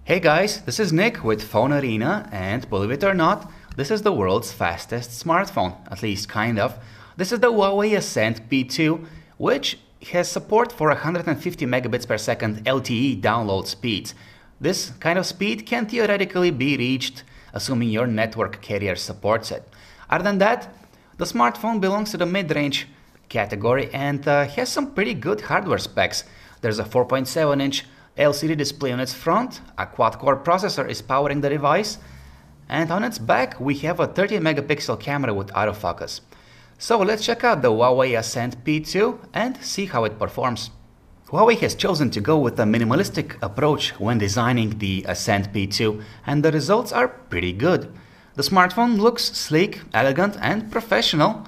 Hey guys, this is Nick with Phone Arena, and believe it or not, this is the world's fastest smartphone, at least kind of. This is the Huawei Ascend P2, which has support for 150 megabits per second LTE download speeds. This kind of speed can theoretically be reached assuming your network carrier supports it. Other than that, the smartphone belongs to the mid-range category and has some pretty good hardware specs. There's a 4.7-inch LCD display on its front, a quad-core processor is powering the device, and on its back we have a 30 megapixel camera with autofocus. So let's check out the Huawei Ascend P2 and see how it performs. Huawei has chosen to go with a minimalistic approach when designing the Ascend P2, and the results are pretty good. The smartphone looks sleek, elegant and professional,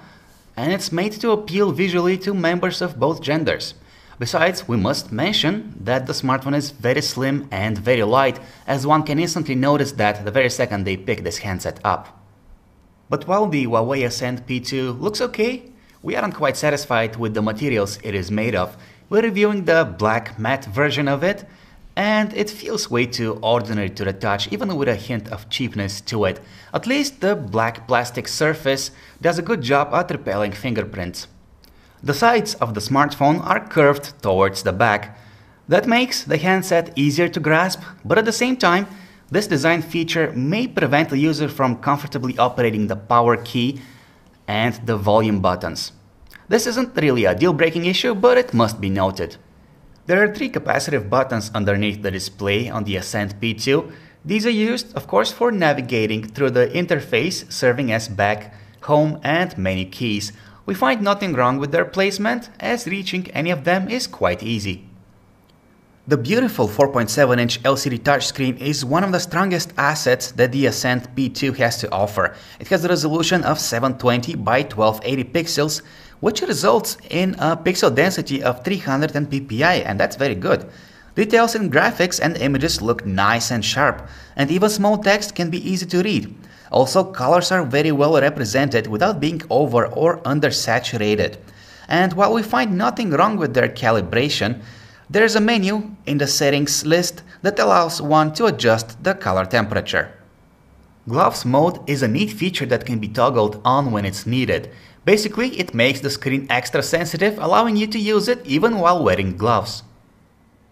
and it's made to appeal visually to members of both genders. Besides, we must mention that the smartphone is very slim and very light, as one can instantly notice that the very second they pick this handset up. But while the Huawei Ascend P2 looks okay, we aren't quite satisfied with the materials it is made of. We're reviewing the black matte version of it, and it feels way too ordinary to the touch, even with a hint of cheapness to it. At least the black plastic surface does a good job at repelling fingerprints. The sides of the smartphone are curved towards the back. That makes the handset easier to grasp, but at the same time, this design feature may prevent the user from comfortably operating the power key and the volume buttons. This isn't really a deal-breaking issue, but it must be noted. There are 3 capacitive buttons underneath the display on the Ascend P2. These are used, of course, for navigating through the interface, serving as back, home and menu keys. We find nothing wrong with their placement, as reaching any of them is quite easy. The beautiful 4.7-inch LCD touchscreen is one of the strongest assets that the Ascend P2 has to offer. It has a resolution of 720 by 1280 pixels, which results in a pixel density of 310 ppi, and that's very good. Details in graphics and images look nice and sharp, and even small text can be easy to read. Also, colors are very well represented without being over or undersaturated. And while we find nothing wrong with their calibration, there's a menu in the settings list that allows one to adjust the color temperature. Gloves mode is a neat feature that can be toggled on when it's needed. Basically, it makes the screen extra sensitive, allowing you to use it even while wearing gloves.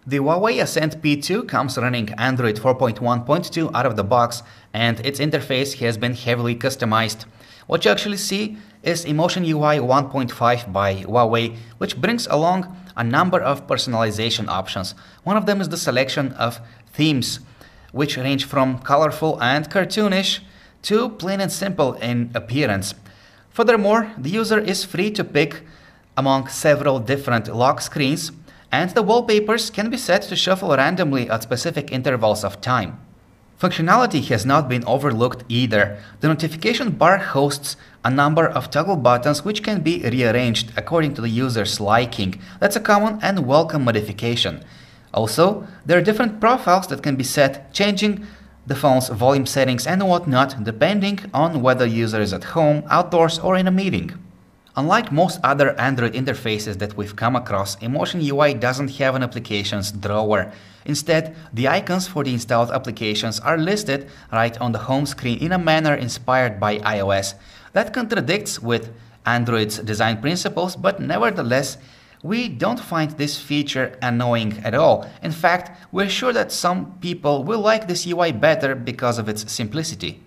The Huawei Ascend P2 comes running Android 4.1.2 out of the box, and its interface has been heavily customized. What you actually see is Emotion UI 1.5 by Huawei, which brings along a number of personalization options. One of them is the selection of themes, which range from colorful and cartoonish to plain and simple in appearance. Furthermore, the user is free to pick among several different lock screens, and the wallpapers can be set to shuffle randomly at specific intervals of time. Functionality has not been overlooked either. The notification bar hosts a number of toggle buttons which can be rearranged according to the user's liking. That's a common and welcome modification. Also, there are different profiles that can be set, changing the phone's volume settings and whatnot depending on whether the user is at home, outdoors or in a meeting. Unlike most other Android interfaces that we've come across, Emotion UI doesn't have an applications drawer. Instead, the icons for the installed applications are listed right on the home screen in a manner inspired by iOS. That contradicts with Android's design principles, but nevertheless, we don't find this feature annoying at all. In fact, we're sure that some people will like this UI better because of its simplicity.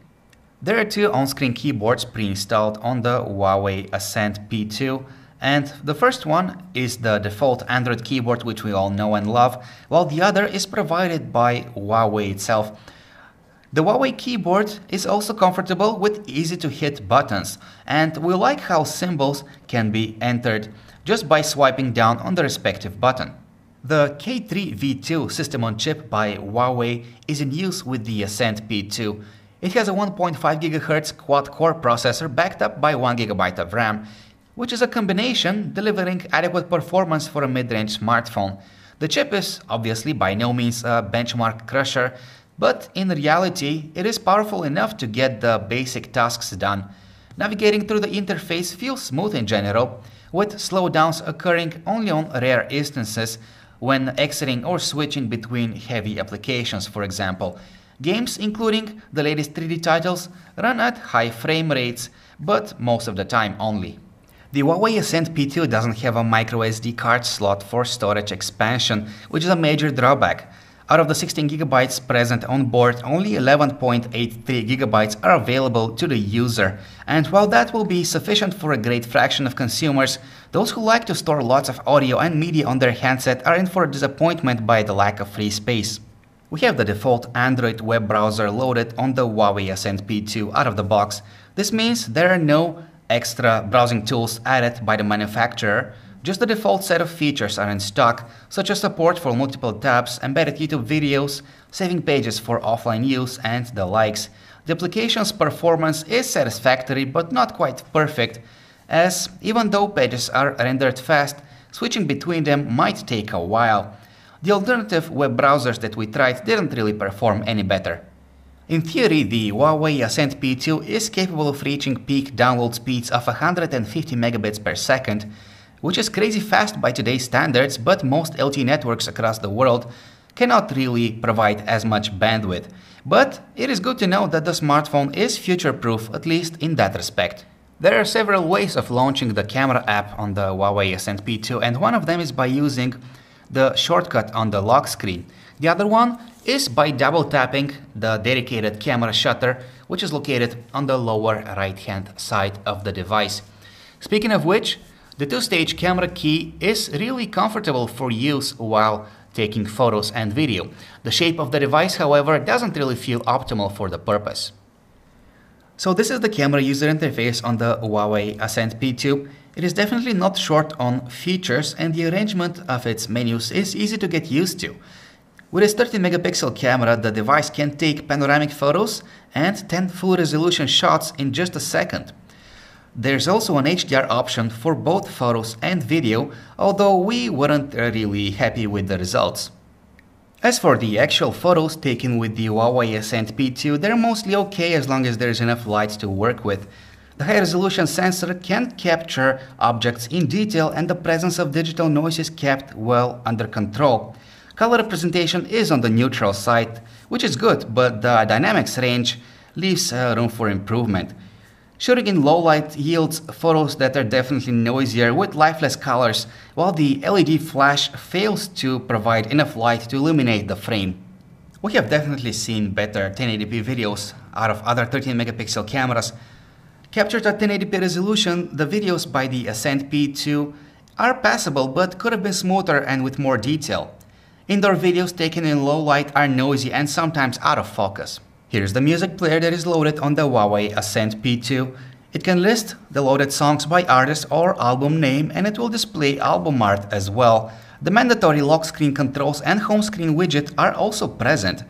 There are 2 on-screen keyboards pre-installed on the Huawei Ascend P2, and the first one is the default Android keyboard which we all know and love, while the other is provided by Huawei itself. The Huawei keyboard is also comfortable with easy-to-hit buttons, and we like how symbols can be entered just by swiping down on the respective button. The K3V2 system-on-chip by Huawei is in use with the Ascend P2. It has a 1.5 GHz quad-core processor backed up by 1 GB of RAM, which is a combination delivering adequate performance for a mid-range smartphone. The chip is obviously by no means a benchmark crusher, but in reality it is powerful enough to get the basic tasks done. Navigating through the interface feels smooth in general, with slowdowns occurring only on rare instances, when exiting or switching between heavy applications, for example. Games, including the latest 3D titles, run at high frame rates, but most of the time only. The Huawei Ascend P2 doesn't have a microSD card slot for storage expansion, which is a major drawback. Out of the 16 GB present on board, only 11.83 GB are available to the user. And while that will be sufficient for a great fraction of consumers, those who like to store lots of audio and media on their handset are in for a disappointment by the lack of free space. We have the default Android web browser loaded on the Huawei Ascend P2 out of the box. This means there are no extra browsing tools added by the manufacturer. Just the default set of features are in stock, such as support for multiple tabs, embedded YouTube videos, saving pages for offline use, and the likes. The application's performance is satisfactory but not quite perfect, as even though pages are rendered fast, switching between them might take a while. The alternative web browsers that we tried didn't really perform any better. In theory, the Huawei Ascend P2 is capable of reaching peak download speeds of 150 megabits per second, which is crazy fast by today's standards, but most LTE networks across the world cannot really provide as much bandwidth. But it is good to know that the smartphone is future-proof, at least in that respect. There are several ways of launching the camera app on the Huawei Ascend P2, and one of them is by using the shortcut on the lock screen. The other one is by double tapping the dedicated camera shutter, which is located on the lower right-hand side of the device. Speaking of which, the two-stage camera key is really comfortable for use while taking photos and video. The shape of the device, however, doesn't really feel optimal for the purpose. So this is the camera user interface on the Huawei Ascend P2. It is definitely not short on features, and the arrangement of its menus is easy to get used to. With its 30 megapixel camera, the device can take panoramic photos and 10 full resolution shots in just a second. There's also an HDR option for both photos and video, although we weren't really happy with the results. As for the actual photos taken with the Huawei Ascend P2, they're mostly okay as long as there's enough light to work with. The high-resolution sensor can capture objects in detail, and the presence of digital noise is kept well under control. Color representation is on the neutral side, which is good, but the dynamics range leaves room for improvement. Shooting in low light yields photos that are definitely noisier with lifeless colors, while the LED flash fails to provide enough light to illuminate the frame. We have definitely seen better 1080p videos out of other 13 megapixel cameras. Captured at 1080p resolution, the videos by the Ascend P2 are passable but could have been smoother and with more detail. Indoor videos taken in low light are noisy and sometimes out of focus. Here's the music player that is loaded on the Huawei Ascend P2. It can list the loaded songs by artist or album name, and it will display album art as well. The mandatory lock screen controls and home screen widget are also present.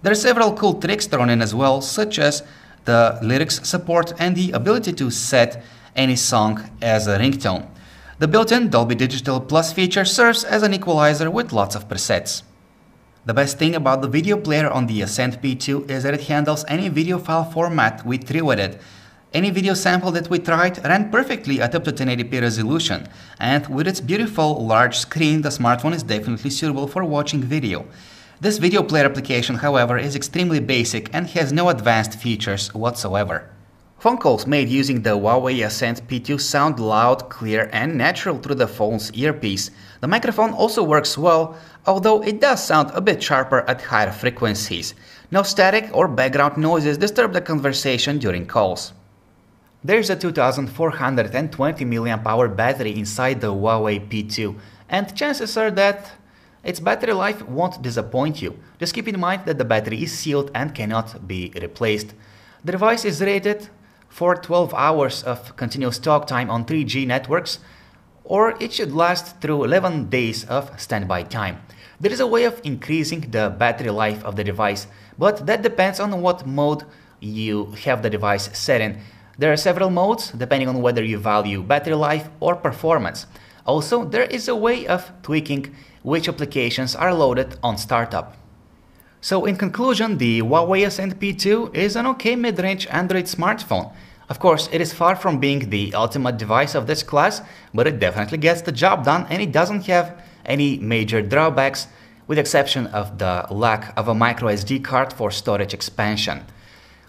There are several cool tricks thrown in as well, such as the lyrics support and the ability to set any song as a ringtone. The built-in Dolby Digital Plus feature serves as an equalizer with lots of presets. The best thing about the video player on the Ascend P2 is that it handles any video file format we threw at it. Any video sample that we tried ran perfectly at up to 1080p resolution, and with its beautiful large screen, the smartphone is definitely suitable for watching video. This video player application, however, is extremely basic and has no advanced features whatsoever. Phone calls made using the Huawei Ascend P2 sound loud, clear, and natural through the phone's earpiece. The microphone also works well, although it does sound a bit sharper at higher frequencies. No static or background noises disturb the conversation during calls. There's a 2420 mAh battery inside the Huawei P2, and chances are that its battery life won't disappoint you. Just keep in mind that the battery is sealed and cannot be replaced. The device is rated for 12 hours of continuous talk time on 3G networks, or it should last through 11 days of standby time. There is a way of increasing the battery life of the device, but that depends on what mode you have the device set in. There are several modes depending on whether you value battery life or performance. Also, there is a way of tweaking which applications are loaded on startup. So in conclusion, the Huawei Ascend P2 is an okay mid-range Android smartphone. Of course, it is far from being the ultimate device of this class, but it definitely gets the job done, and it doesn't have any major drawbacks, with the exception of the lack of a microSD card for storage expansion.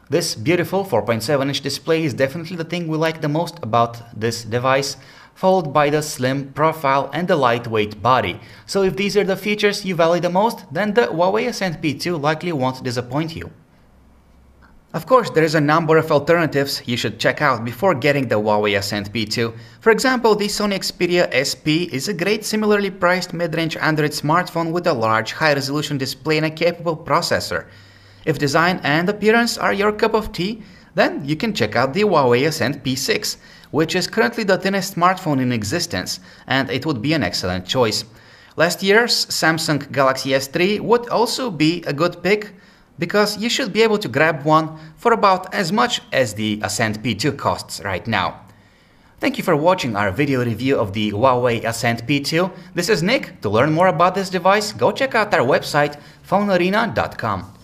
This beautiful 4.7-inch display is definitely the thing we like the most about this device, followed by the slim profile and the lightweight body. So if these are the features you value the most, then the Huawei Ascend P2 likely won't disappoint you. Of course, there is a number of alternatives you should check out before getting the Huawei Ascend P2. For example, the Sony Xperia SP is a great similarly priced mid-range Android smartphone with a large high-resolution display and a capable processor. If design and appearance are your cup of tea, then you can check out the Huawei Ascend P6, which is currently the thinnest smartphone in existence, and it would be an excellent choice. Last year's Samsung Galaxy S3 would also be a good pick, because you should be able to grab one for about as much as the Ascend P2 costs right now. Thank you for watching our video review of the Huawei Ascend P2. This is Nick. To learn more about this device, go check out our website, phonearena.com.